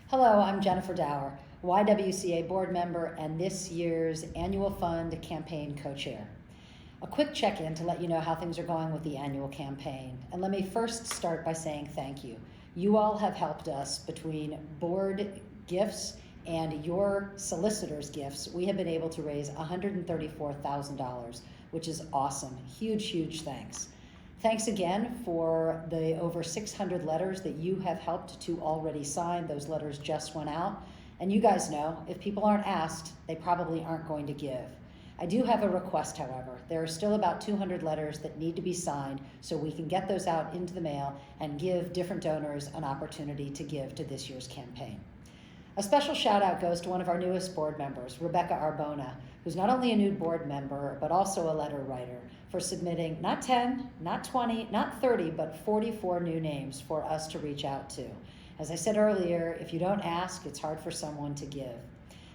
Hello, I'm Jennifer Dower, YWCA board member and this year's annual fund campaign co-chair. A quick check-in to let you know how things are going with the annual campaign. And let me first start by saying thank you. You all have helped us between board gifts and your solicitors' gifts. We have been able to raise $134,000, which is awesome. Huge, huge thanks. Thanks again for the over 600 letters that you have helped to already sign. Those letters just went out. And you guys know, if people aren't asked, they probably aren't going to give. I do have a request, however. There are still about 200 letters that need to be signed so we can get those out into the mail and give different donors an opportunity to give to this year's campaign. A special shout out goes to one of our newest board members, Rebecca Arbona, who's not only a new board member, but also a letter writer, for submitting not 10, not 20, not 30, but 44 new names for us to reach out to. As I said earlier, if you don't ask, it's hard for someone to give.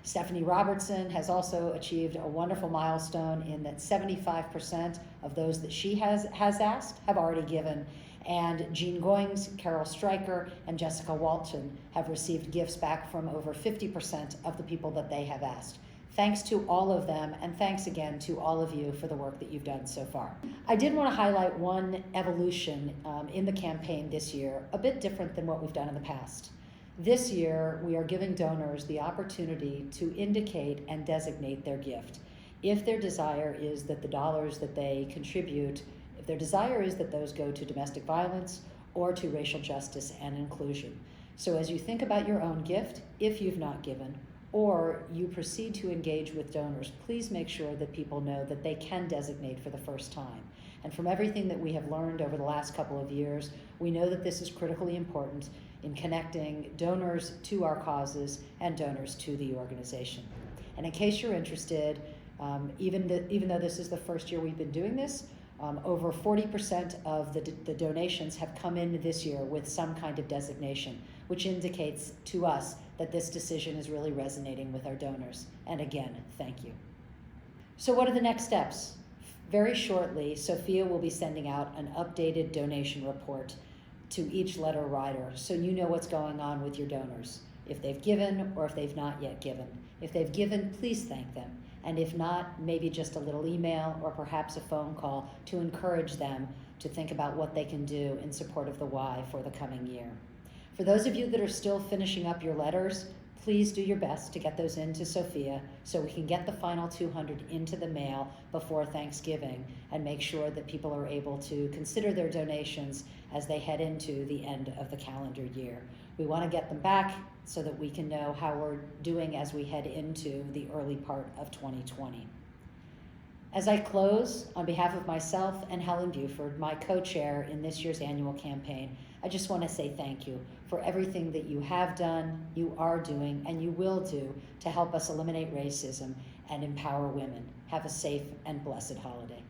Stephanie Robertson has also achieved a wonderful milestone in that 75% of those that she has asked have already given. And Jean Goings, Carol Stryker, and Jessica Walton have received gifts back from over 50% of the people that they have asked. Thanks to all of them, and thanks again to all of you for the work that you've done so far. I did want to highlight one evolution in the campaign this year, a bit different than what we've done in the past. This year, we are giving donors the opportunity to indicate and designate their gift. If their desire is that the dollars that they contribute, if their desire is that those go to domestic violence or to racial justice and inclusion. So as you think about your own gift, if you've not given, or you proceed to engage with donors, please make sure that people know that they can designate for the first time. And from everything that we have learned over the last couple of years, we know that this is critically important in connecting donors to our causes and donors to the organization. And in case you're interested, even though this is the first year we've been doing this, over 40% of the donations have come in this year with some kind of designation, which indicates to us that this decision is really resonating with our donors. And again, thank you. So what are the next steps? Very shortly, Sophia will be sending out an updated donation report to each letter writer so you know what's going on with your donors, if they've given or if they've not yet given. If they've given, please thank them. And if not, maybe just a little email or perhaps a phone call to encourage them to think about what they can do in support of the Y for the coming year. For those of you that are still finishing up your letters, please do your best to get those into Sophia so we can get the final 200 into the mail before Thanksgiving and make sure that people are able to consider their donations as they head into the end of the calendar year. We want to get them back so that we can know how we're doing as we head into the early part of 2020. As I close, on behalf of myself and Helen Buford, my co-chair in this year's annual campaign, I just want to say thank you for everything that you have done, you are doing, and you will do to help us eliminate racism and empower women. Have a safe and blessed holiday.